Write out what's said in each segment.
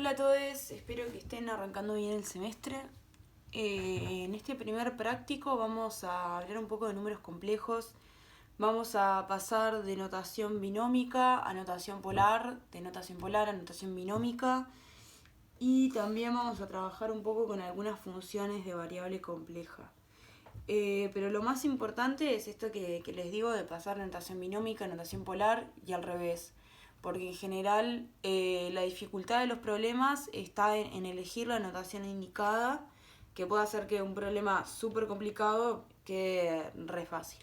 Hola a todos, espero que estén arrancando bien el semestre. En este primer práctico vamos a hablar un poco de números complejos. Vamos a pasar de notación binómica a notación polar, de notación polar a notación binómica. Y también vamos a trabajar un poco con algunas funciones de variable compleja. Pero lo más importante es esto que les digo de pasar de notación binómica a notación polar y al revés. Porque en general la dificultad de los problemas está en elegir la notación indicada, que puede hacer que un problema súper complicado quede re fácil.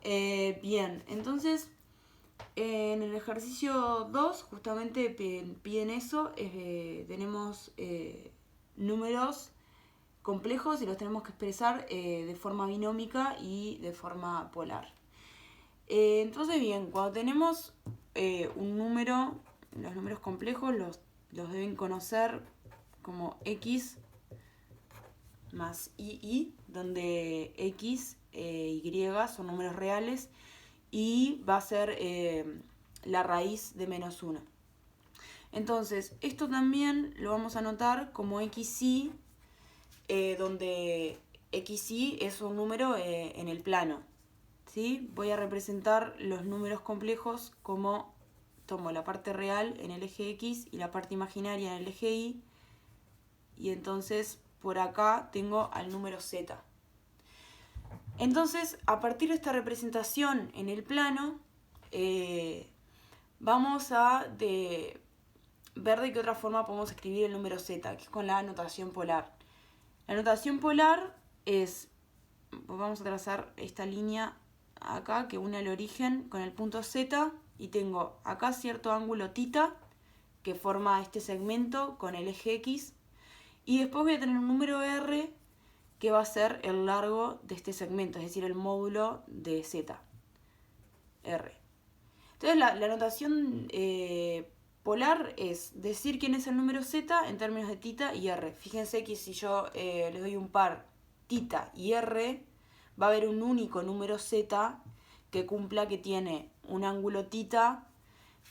Bien, entonces en el ejercicio 2 justamente piden eso, tenemos números complejos y los tenemos que expresar de forma binómica y de forma polar. Entonces bien, cuando tenemos un número, los números complejos los deben conocer como x más i, donde x y son números reales y va a ser la raíz de menos 1. Entonces, esto también lo vamos a anotar como xy, donde xy es un número en el plano. ¿Sí? Voy a representar los números complejos como tomo la parte real en el eje X y la parte imaginaria en el eje Y. Y entonces por acá tengo al número Z. Entonces, a partir de esta representación en el plano, vamos a ver de qué otra forma podemos escribir el número Z, que es con la notación polar. La notación polar es, vamos a trazar esta línea acá que une el origen con el punto Z y tengo acá cierto ángulo θ que forma este segmento con el eje X y después voy a tener un número R que va a ser el largo de este segmento, es decir, el módulo de Z, R. Entonces la notación polar es decir quién es el número Z en términos de θ y R. Fíjense que si yo les doy un par θ y R, va a haber un único número Z que cumpla que tiene un ángulo θ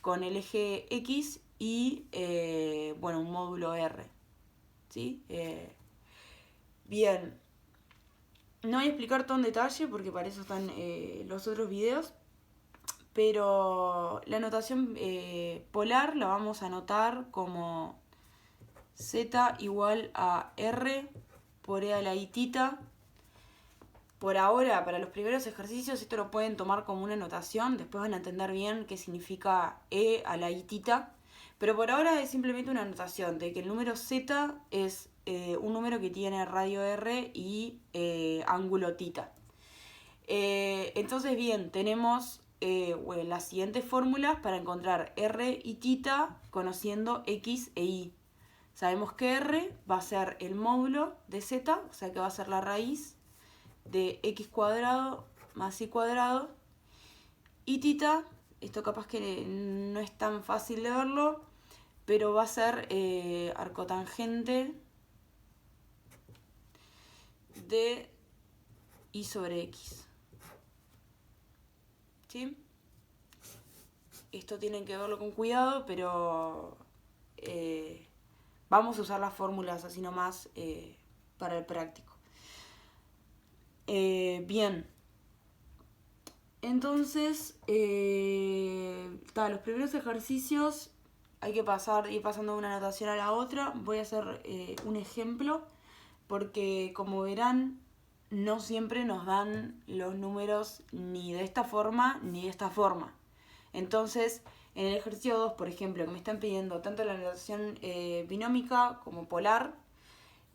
con el eje X y un módulo R. ¿Sí? Bien. No voy a explicar todo en detalle porque para eso están los otros videos. Pero la notación polar la vamos a anotar como Z igual a R por E a la I θ. Por ahora, para los primeros ejercicios, esto lo pueden tomar como una notación. Después van a entender bien qué significa E a la I θ. Pero por ahora es simplemente una notación de que el número Z es un número que tiene radio R y ángulo θ. Entonces, bien, tenemos las siguientes fórmulas para encontrar R y θ conociendo X e Y. Sabemos que R va a ser el módulo de Z, o sea que va a ser la raíz de X cuadrado más Y cuadrado. Y θ, esto capaz que no es tan fácil de verlo, pero va a ser arcotangente de Y sobre X. ¿Sí? Esto tienen que verlo con cuidado, pero vamos a usar las fórmulas así nomás para el práctico. Bien. Entonces, los primeros ejercicios hay que ir pasando de una notación a la otra. Voy a hacer un ejemplo porque, como verán, no siempre nos dan los números ni de esta forma ni de esta forma. Entonces, en el ejercicio 2, por ejemplo, que me están pidiendo tanto la notación binómica como polar,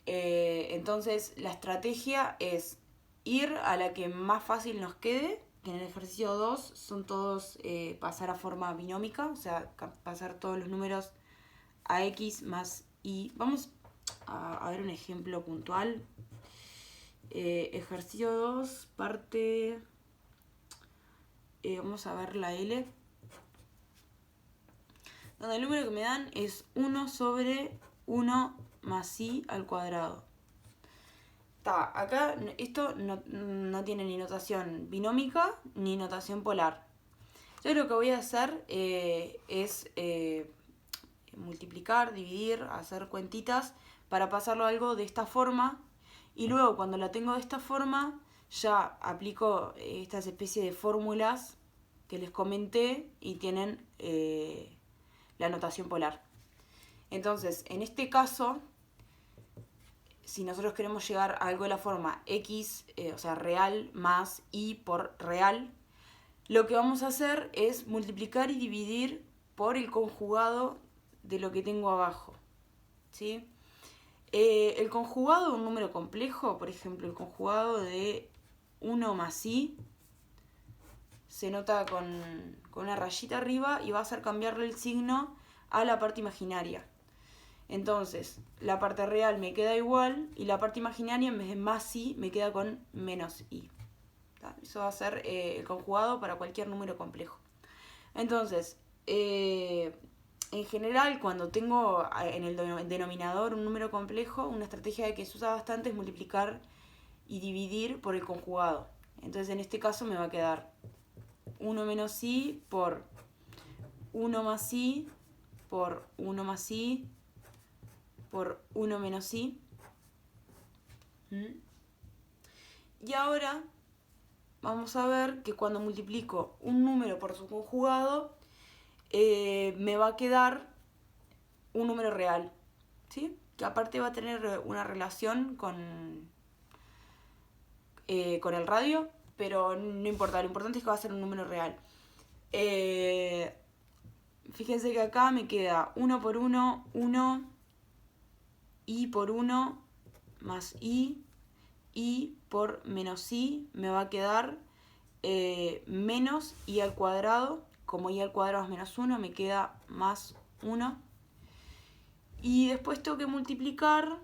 entonces la estrategia es ir a la que más fácil nos quede, que en el ejercicio 2 son todos pasar a forma binómica, o sea, pasar todos los números a X más Y. Vamos a ver un ejemplo puntual. Ejercicio 2, parte... vamos a ver la L. Donde el número que me dan es 1 sobre 1 más I al cuadrado. Acá esto no tiene ni notación binómica ni notación polar. Yo lo que voy a hacer es multiplicar, dividir, hacer cuentitas para pasarlo a algo de esta forma. Y luego cuando la tengo de esta forma, ya aplico estas especies de fórmulas que les comenté y tienen la notación polar. Entonces, en este caso, si nosotros queremos llegar a algo de la forma x, o sea, real más y por real, lo que vamos a hacer es multiplicar y dividir por el conjugado de lo que tengo abajo, ¿sí? El conjugado de un número complejo, por ejemplo, el conjugado de 1 más i, se nota con una rayita arriba y va a hacer cambiarle el signo a la parte imaginaria. Entonces, la parte real me queda igual y la parte imaginaria en vez de más i me queda con menos i. Eso va a ser el conjugado para cualquier número complejo. Entonces, en general, cuando tengo en el denominador un número complejo, una estrategia que se usa bastante es multiplicar y dividir por el conjugado. Entonces, en este caso me va a quedar 1 menos i por 1 más i por 1 más i por 1 menos i. Y ahora vamos a ver que cuando multiplico un número por su conjugado, me va a quedar un número real, ¿sí? Que aparte va a tener una relación con el radio, pero no importa, lo importante es que va a ser un número real. Fíjense que acá me queda 1 por 1, 1, i por 1 más i por menos i, me va a quedar menos i al cuadrado. Como i al cuadrado es menos 1, me queda más 1. Y después tengo que multiplicar,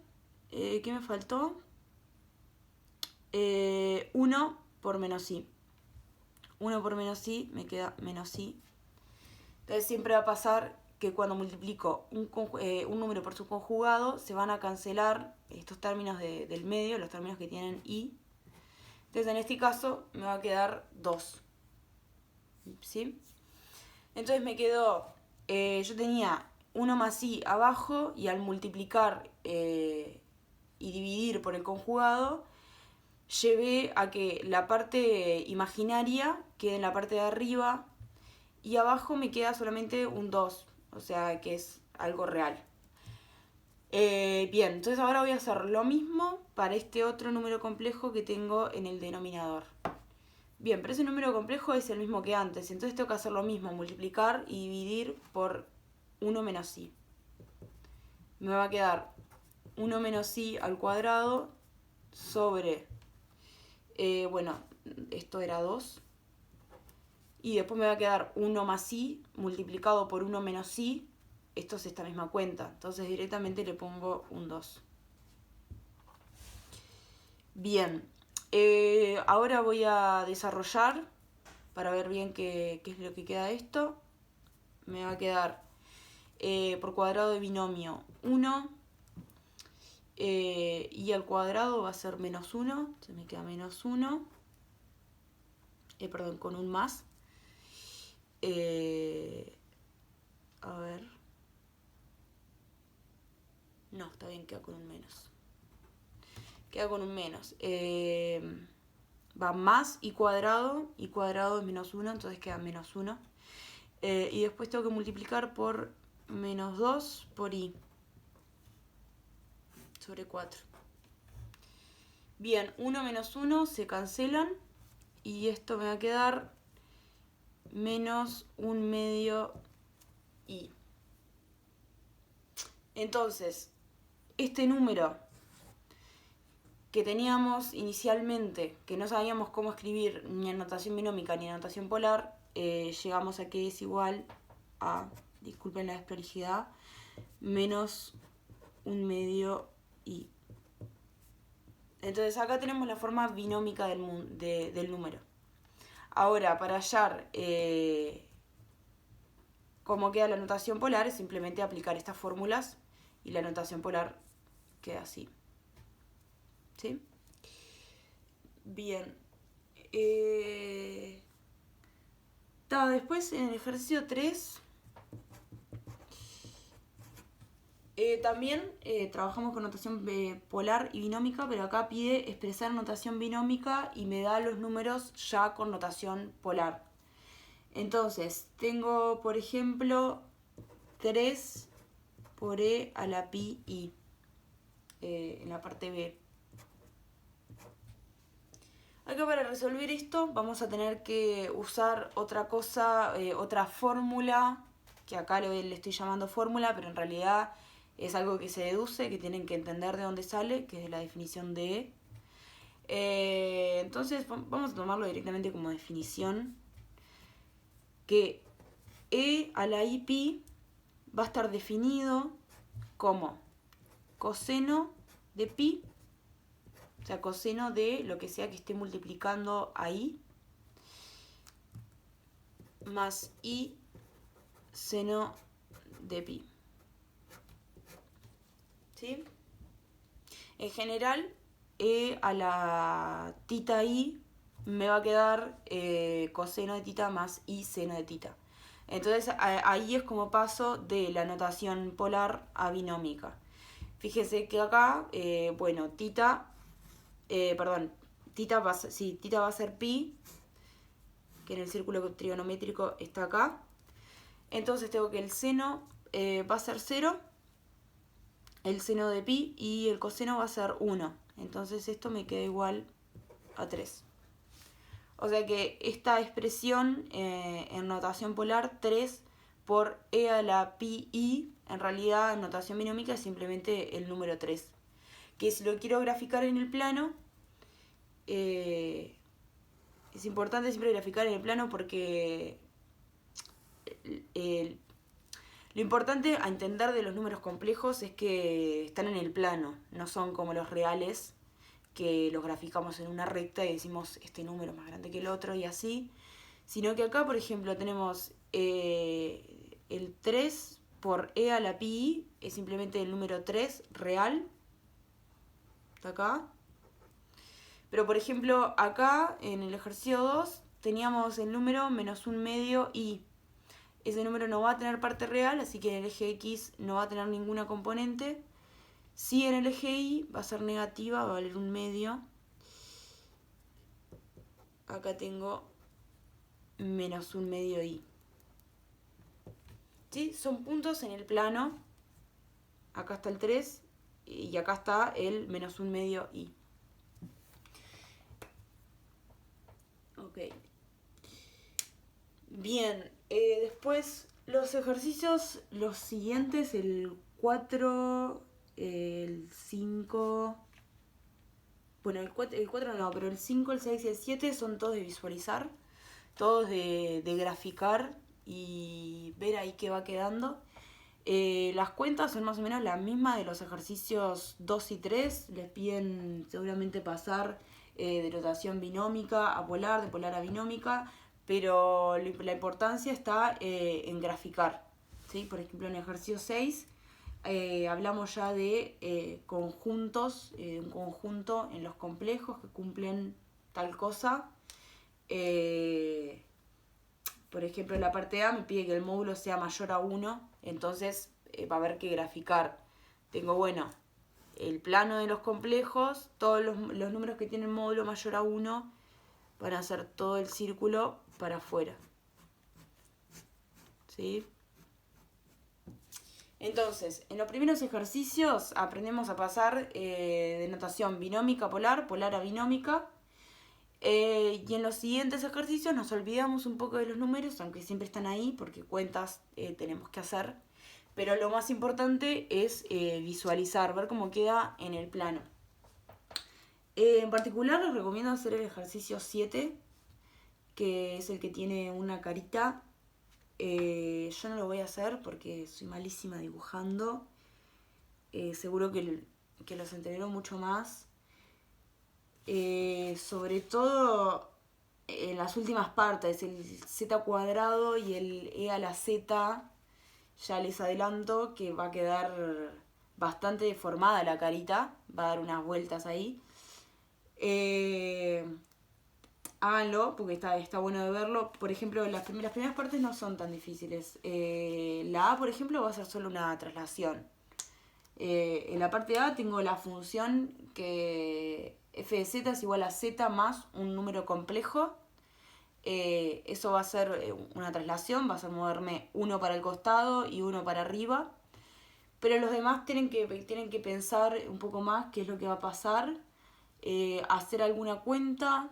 ¿qué me faltó? 1 por menos i. 1 por menos i me queda menos i. Entonces siempre va a pasar que cuando multiplico un número por su conjugado, se van a cancelar estos términos del medio, los términos que tienen i. Entonces en este caso me va a quedar 2. ¿Sí? Entonces me quedó, yo tenía 1 más i abajo y al multiplicar y dividir por el conjugado, llevé a que la parte imaginaria quede en la parte de arriba y abajo me queda solamente un 2, o sea que es algo real. Bien, entonces ahora voy a hacer lo mismo para este otro número complejo que tengo en el denominador. Bien, pero ese número complejo es el mismo que antes, entonces tengo que hacer lo mismo, multiplicar y dividir por 1 menos i. Me va a quedar 1 menos i al cuadrado sobre, bueno, esto era 2. Y después me va a quedar 1 más i multiplicado por 1 menos i. Esto es esta misma cuenta. Entonces directamente le pongo un 2. Bien. Ahora voy a desarrollar para ver bien qué es lo que queda esto. Me va a quedar por cuadrado de binomio 1. Y al cuadrado va a ser menos 1. Se me queda menos 1. Perdón, con un más. A ver. No, está bien, queda con un menos. Queda con un menos. Va más i cuadrado es menos 1, entonces queda menos 1. Y después tengo que multiplicar por menos 2 por i sobre 4. Bien, 1 menos 1 se cancelan y esto me va a quedar menos 1 medio i. Entonces, este número que teníamos inicialmente, que no sabíamos cómo escribir ni en notación binómica ni en notación polar, llegamos a que es igual a, disculpen la desprolijidad, menos 1 medio i. Entonces acá tenemos la forma binómica del número. Ahora, para hallar cómo queda la notación polar, es simplemente aplicar estas fórmulas y la notación polar queda así. ¿Sí? Bien. Después en el ejercicio 3 También trabajamos con notación polar y binómica, pero acá pide expresar notación binómica y me da los números ya con notación polar. Entonces, tengo, por ejemplo, 3 por e a la pi i en la parte B. Acá para resolver esto vamos a tener que usar otra cosa, otra fórmula, que acá le estoy llamando fórmula, pero en realidad es algo que se deduce, que tienen que entender de dónde sale, que es de la definición de E. Entonces vamos a tomarlo directamente como definición, que E a la i pi va a estar definido como coseno de pi, o sea, coseno de lo que sea que esté multiplicando ahí, más i seno de pi. ¿Sí? En general, e a la tita i me va a quedar coseno de tita más i seno de tita. Entonces ahí es como paso de la notación polar a binómica. Fíjese que acá, bueno, tita va a ser pi, que en el círculo trigonométrico está acá. Entonces tengo que el seno va a ser 0, el seno de pi, y el coseno va a ser 1. Entonces esto me queda igual a 3. O sea que esta expresión en notación polar, 3 por e a la pi i, en realidad en notación binómica es simplemente el número 3. Que si lo quiero graficar en el plano, es importante siempre graficar en el plano porque lo importante a entender de los números complejos es que están en el plano, no son como los reales, que los graficamos en una recta y decimos este número es más grande que el otro y así, sino que acá, por ejemplo, tenemos el 3 por e a la pi, es simplemente el número 3 real, está acá. Pero, por ejemplo, acá en el ejercicio 2 teníamos el número menos un medio i. Ese número no va a tener parte real, así que en el eje X no va a tener ninguna componente. Si en el eje Y va a ser negativa, va a valer un medio. Acá tengo menos un medio Y. ¿Sí? Son puntos en el plano. Acá está el 3 y acá está el menos un medio Y. Ok. Bien, después los ejercicios, los siguientes, el 4, el 5, bueno, el 4 no, pero el 5, el 6 y el 7 son todos de visualizar, todos de graficar y ver ahí qué va quedando. Las cuentas son más o menos las mismas de los ejercicios 2 y 3, les piden seguramente pasar de notación binómica a polar, de polar a binómica, pero la importancia está en graficar, ¿sí? Por ejemplo, en el ejercicio 6 hablamos ya de conjuntos, un conjunto en los complejos que cumplen tal cosa. Por ejemplo, en la parte A me pide que el módulo sea mayor a 1, entonces va a haber que graficar. Tengo, bueno, el plano de los complejos, todos los números que tienen módulo mayor a 1 van a hacer todo el círculo para afuera. ¿Sí? Entonces, en los primeros ejercicios aprendemos a pasar de notación binómica a polar, polar a binómica. Y en los siguientes ejercicios nos olvidamos un poco de los números, aunque siempre están ahí porque cuentas tenemos que hacer. Pero lo más importante es visualizar, ver cómo queda en el plano. En particular les recomiendo hacer el ejercicio 7, que es el que tiene una carita. Yo no lo voy a hacer porque soy malísima dibujando. Seguro que los entreno mucho más. Sobre todo en las últimas partes, el z cuadrado y el e a la z, ya les adelanto que va a quedar bastante deformada la carita, va a dar unas vueltas ahí. Háganlo porque está bueno de verlo. Por ejemplo, las primeras partes no son tan difíciles. La A, por ejemplo, va a ser solo una traslación. En la parte A tengo la función que f de z es igual a z más un número complejo. Eso va a ser una traslación, va a ser moverme uno para el costado y uno para arriba. Pero los demás tienen que pensar un poco más qué es lo que va a pasar. Hacer alguna cuenta.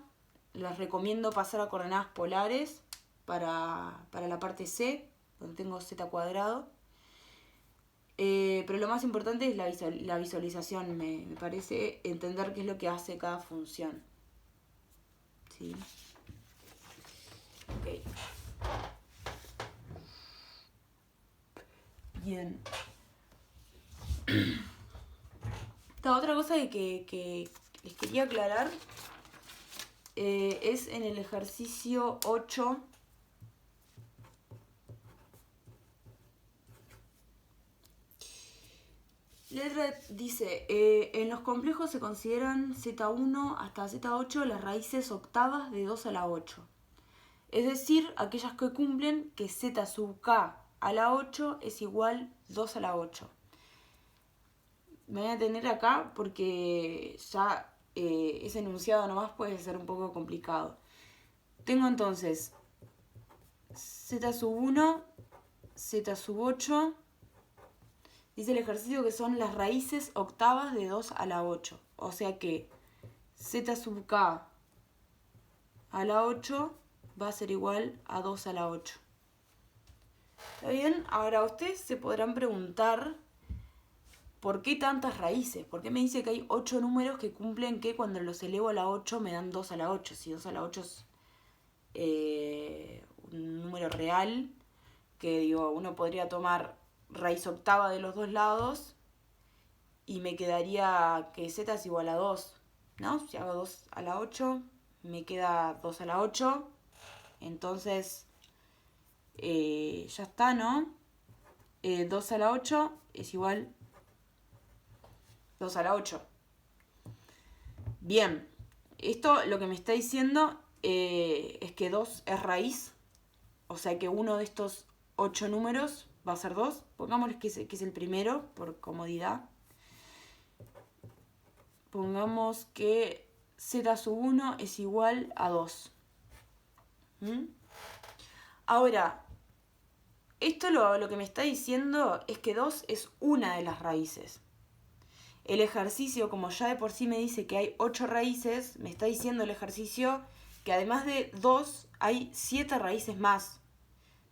Les recomiendo pasar a coordenadas polares para la parte C, donde tengo z cuadrado. Pero lo más importante es la visualización, me parece entender qué es lo que hace cada función. ¿Sí? Ok. Bien. Esta otra cosa que les quería aclarar es en el ejercicio 8. Letra dice, en los complejos se consideran Z1 hasta Z8 las raíces octavas de 2 a la 8. Es decir, aquellas que cumplen que Z sub K a la 8 es igual 2 a la 8. Me voy a detener acá porque ya ese enunciado nomás puede ser un poco complicado. Tengo entonces Z sub 1, Z sub 8... Dice el ejercicio que son las raíces octavas de 2 a la 8. O sea que z sub k a la 8 va a ser igual a 2 a la 8. ¿Está bien? Ahora ustedes se podrán preguntar ¿por qué tantas raíces? ¿Por qué me dice que hay 8 números que cumplen que cuando los elevo a la 8 me dan 2 a la 8? Si 2 a la 8 es un número real, que digo, uno podría tomar raíz octava de los dos lados y me quedaría que z es igual a 2, ¿no? Si hago 2 a la 8, me queda 2 a la 8, entonces ya está, ¿no? 2 a la 8 es igual 2 a la 8. Bien, esto lo que me está diciendo es que 2 es raíz, o sea que uno de estos 8 números va a ser 2. Pongámosle que es el primero, por comodidad. Pongamos que z sub 1 es igual a 2. Ahora, esto lo que me está diciendo es que 2 es una de las raíces. El ejercicio, como ya de por sí me dice que hay 8 raíces, me está diciendo el ejercicio que además de 2 hay 7 raíces más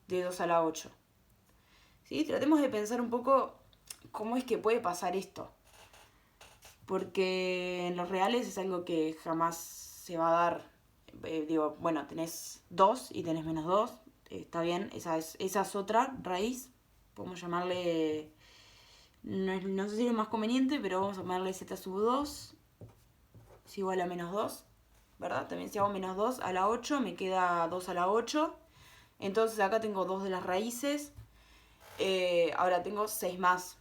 de 2 a la 8. ¿Sí? Tratemos de pensar un poco cómo es que puede pasar esto. Porque en los reales es algo que jamás se va a dar. Bueno, tenés 2 y tenés menos 2. Está bien, esa es otra raíz. Podemos llamarle... No sé si es lo más conveniente, pero vamos a llamarle z sub 2 es igual a menos 2. ¿Verdad? También si hago menos 2 a la 8 me queda 2 a la 8. Entonces acá tengo 2 de las raíces. Ahora tengo 6 más.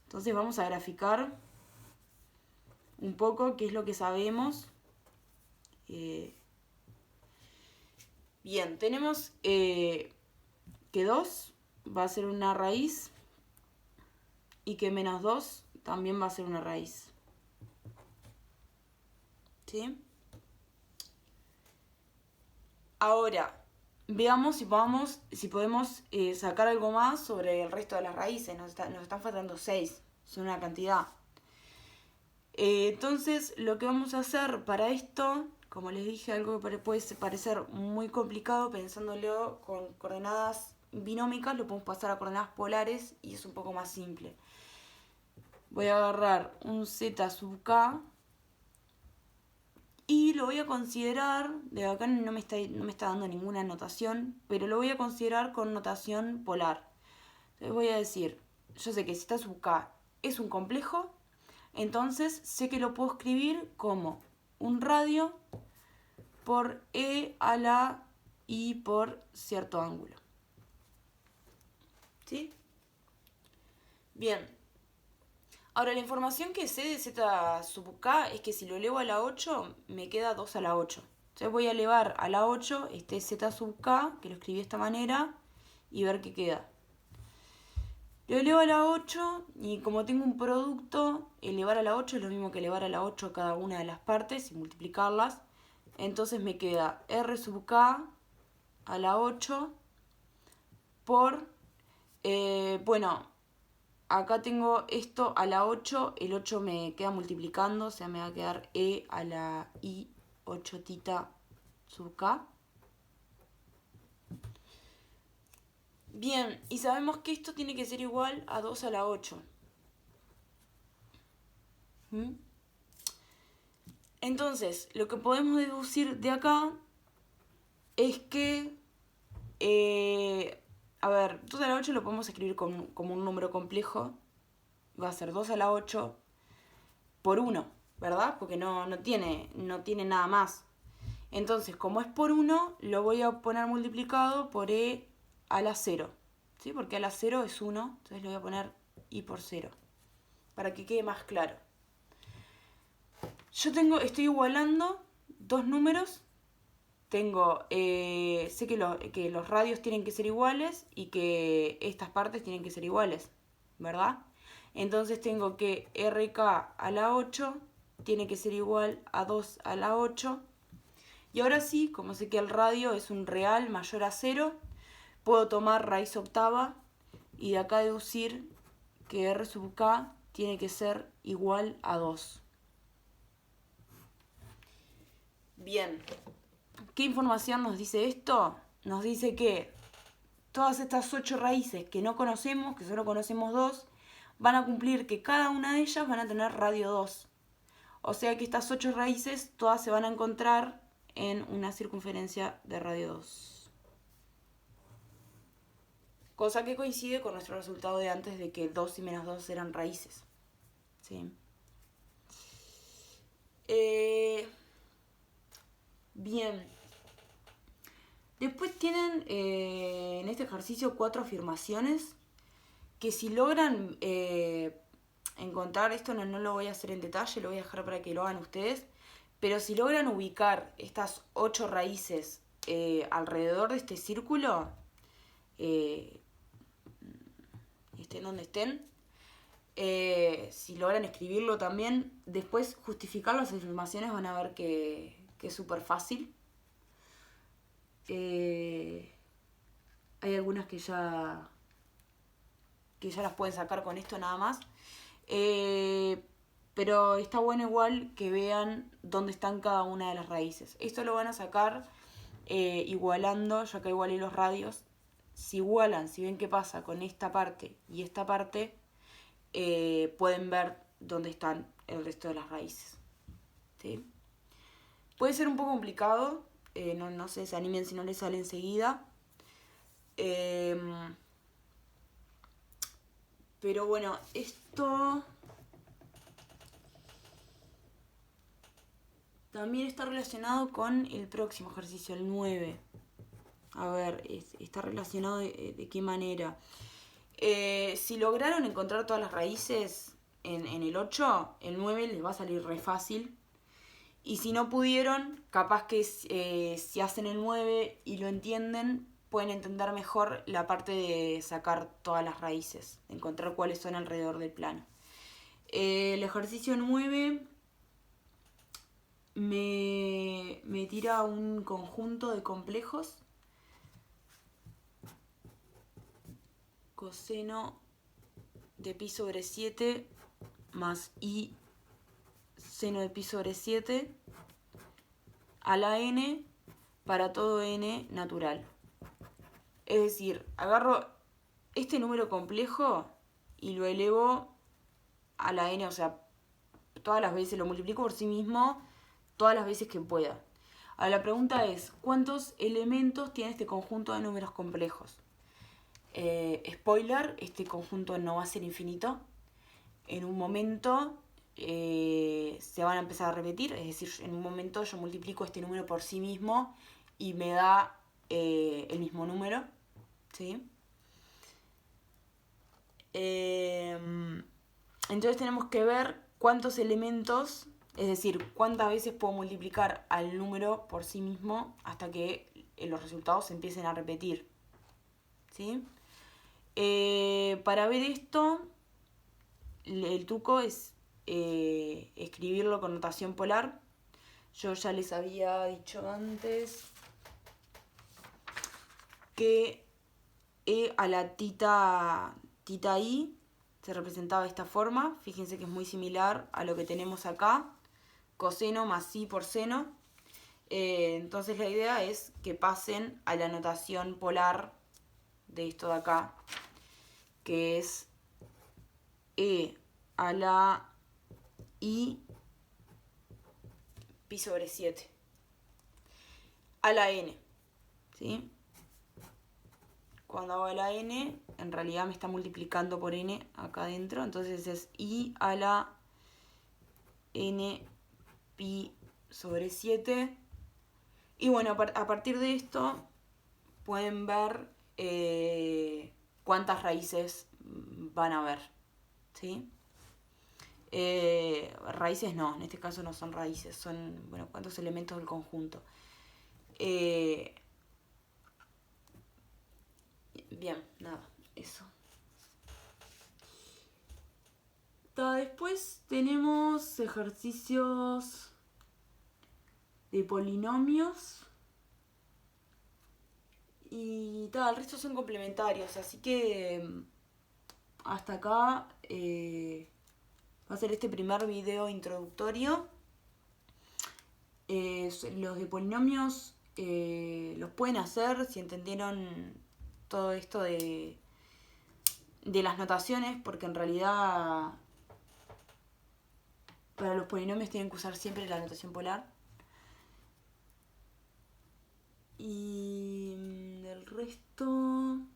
Entonces vamos a graficar un poco qué es lo que sabemos. Bien, tenemos que 2 va a ser una raíz y que menos 2 también va a ser una raíz. ¿Sí? Ahora, veamos si podemos sacar algo más sobre el resto de las raíces. Nos están faltando 6, son una cantidad. Entonces, lo que vamos a hacer para esto, como les dije, algo que puede parecer muy complicado, pensándolo con coordenadas binómicas, lo podemos pasar a coordenadas polares y es un poco más simple. Voy a agarrar un z sub k y lo voy a considerar, de acá no me está dando ninguna notación, pero lo voy a considerar con notación polar. Entonces voy a decir, yo sé que z sub k es un complejo, entonces sé que lo puedo escribir como un radio por e a la i por cierto ángulo. ¿Sí? Bien. Ahora, la información que sé de z sub k es que si lo elevo a la 8, me queda 2 a la 8. Entonces voy a elevar a la 8 este z sub k, que lo escribí de esta manera, y ver qué queda. Lo elevo a la 8 y como tengo un producto, elevar a la 8 es lo mismo que elevar a la 8 cada una de las partes y multiplicarlas. Entonces me queda R sub K a la 8 por, bueno, acá tengo esto a la 8, el 8 me queda multiplicando, o sea, me va a quedar E a la I 8 tita sub K. Bien, y sabemos que esto tiene que ser igual a 2 a la 8. ¿Mm? Entonces, lo que podemos deducir de acá es que, a ver, 2 a la 8 lo podemos escribir como un número complejo. Va a ser 2 a la 8 por 1, ¿verdad? Porque no tiene nada más. Entonces, como es por 1, lo voy a poner multiplicado por E a la 0. ¿Sí? Porque a la 0 es 1, entonces le voy a poner I por 0. Para que quede más claro. Estoy igualando dos números. Sé que los radios tienen que ser iguales y que estas partes tienen que ser iguales, ¿verdad? Entonces tengo que RK a la 8 tiene que ser igual a 2 a la 8. Y ahora sí, como sé que el radio es un real mayor a 0, puedo tomar raíz octava y de acá deducir que R sub K tiene que ser igual a 2. Bien, ¿qué información nos dice esto? Nos dice que todas estas 8 raíces que no conocemos, que solo conocemos 2, van a cumplir que cada una de ellas van a tener radio 2. O sea que estas 8 raíces todas se van a encontrar en una circunferencia de radio 2. Cosa que coincide con nuestro resultado de antes de que 2 y menos 2 eran raíces. ¿Sí? Bien. Después tienen en este ejercicio 4 afirmaciones que si logran encontrar, esto no lo voy a hacer en detalle, lo voy a dejar para que lo hagan ustedes, pero si logran ubicar estas 8 raíces alrededor de este círculo, estén donde estén, si logran escribirlo también, después justificar las afirmaciones van a ver que es súper fácil. Hay algunas que ya las pueden sacar con esto nada más. Pero está bueno igual que vean dónde están cada una de las raíces. Esto lo van a sacar igualando, ya que igualé los radios. Si igualan, si ven qué pasa con esta parte y esta parte, pueden ver dónde están el resto de las raíces. ¿Sí? Puede ser un poco complicado, no sé, se animen si no les sale enseguida. Pero bueno, esto también está relacionado con el próximo ejercicio, el 9. A ver, está relacionado de qué manera. Si lograron encontrar todas las raíces en el 8, el 9 les va a salir re fácil. Y si no pudieron, capaz que si hacen el 9 y lo entienden, pueden entender mejor la parte de sacar todas las raíces, de encontrar cuáles son alrededor del plano. El ejercicio 9 me tira un conjunto de complejos. Coseno de pi sobre 7 más i seno de pi sobre 7 a la n para todo n natural. Es decir, agarro este número complejo y lo elevo a la n, o sea, todas las veces lo multiplico por sí mismo, todas las veces que pueda. Ahora la pregunta es, ¿cuántos elementos tiene este conjunto de números complejos? Spoiler, este conjunto no va a ser infinito. En un momento se van a empezar a repetir, es decir, en un momento yo multiplico este número por sí mismo y me da el mismo número, ¿sí? Entonces tenemos que ver cuántos elementos, es decir, cuántas veces puedo multiplicar al número por sí mismo hasta que los resultados se empiecen a repetir, ¿sí? Para ver esto, el truco es escribirlo con notación polar. Yo ya les había dicho antes que E a la tita I se representaba de esta forma. Fíjense que es muy similar a lo que tenemos acá. Coseno más I por seno. Entonces la idea es que pasen a la notación polar de esto de acá, que es E a la I pi sobre 7 a la n, ¿sí? Cuando hago a la n, en realidad me está multiplicando por n acá adentro, entonces es I a la n pi sobre 7. Y bueno, a partir de esto pueden ver cuántas raíces van a haber, ¿sí? Raíces no, en este caso no son raíces, son, bueno, cuántos elementos del conjunto. Bien, nada, eso. Después tenemos ejercicios de polinomios. Y el resto son complementarios, así que hasta acá va a ser este primer video introductorio. Los de polinomios los pueden hacer si entendieron todo esto de las notaciones, porque en realidad para los polinomios tienen que usar siempre la notación polar. Y el resto... no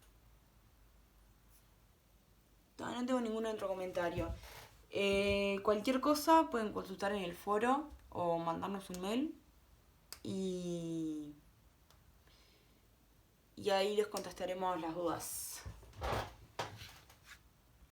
tengo ningún otro comentario. Cualquier cosa pueden consultar en el foro o mandarnos un mail. Y ahí les contestaremos las dudas.